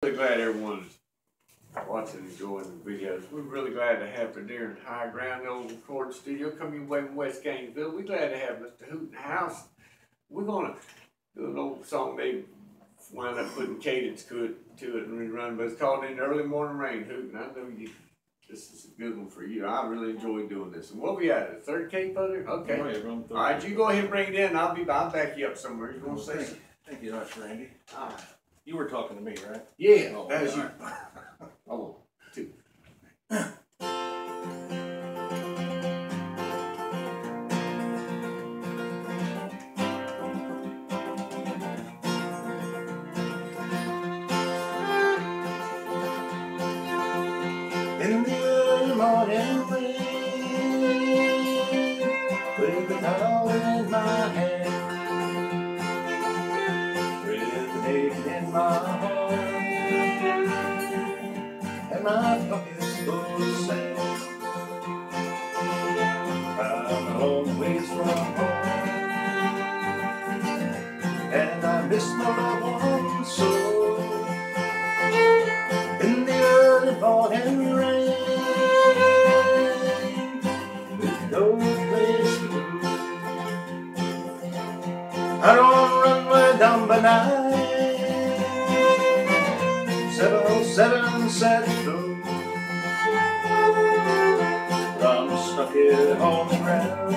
Really glad everyone's watching and enjoying the videos. We're really glad to have the Deer and High Ground old recording studio coming away from West Gainesville. We're glad to have Mr. Hoot in the house. We're gonna do an old song they wound up putting cadence to it and rerun, but it's called In the Early Morning Rain, Hoot, and I know this is a good one for you. I really enjoy doing this. And what we at? A third Cape other? Okay. All right, you go ahead and bring it in. I'll back you up somewhere. You gonna say something? Thank you much, Randy. All right. You were talking to me, right? Yeah, oh, that was you. Right. Oh, two. In the early morning rain, with the towel in my hand, with the aching in my heart, and my pockets full of sand. I'm a long ways from home, and I miss my loved one so. In the early morning rain, with no place to go, I don't run way down by night, 707 Saturday. I'm stuck here on the ground,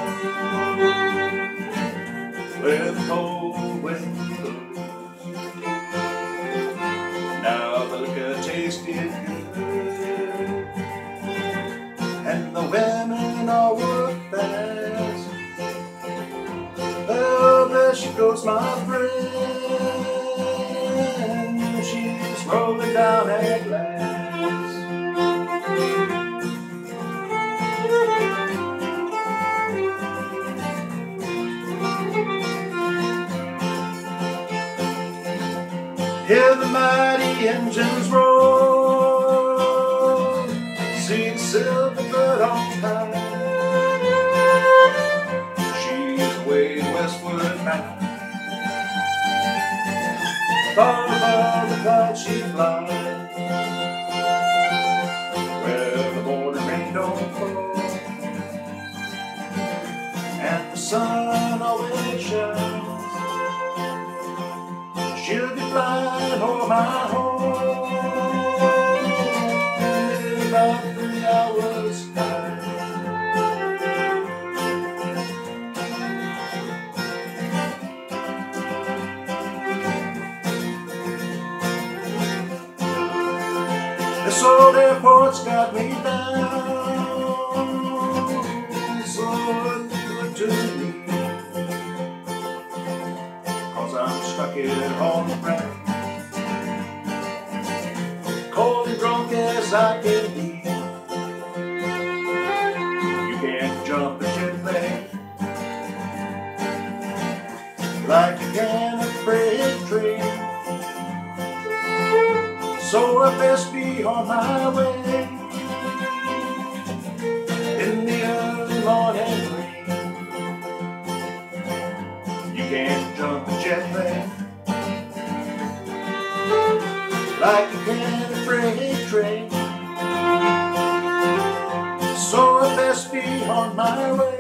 where the cold wind blows. Now the liquor tasted good, and the women all work fast. Oh, there she goes, my friend, she's rolling down at last. Hear the mighty engines roar, see the silver bird on high. She's way westward bound, far above the clouds she flies, where the morning rain don't fall, and the sun always shines. She'll be flying over my home in about 3 hours' time. This old airport's got me down, it's so good to me, 'cause I'm stuck here on the ground, cold and drunk as I can be. You can't jump a jet plane like you can a freight train, so I best be on my way in the early morning rain. You can't jump a jet plane like you can a freight train, so I best be on my way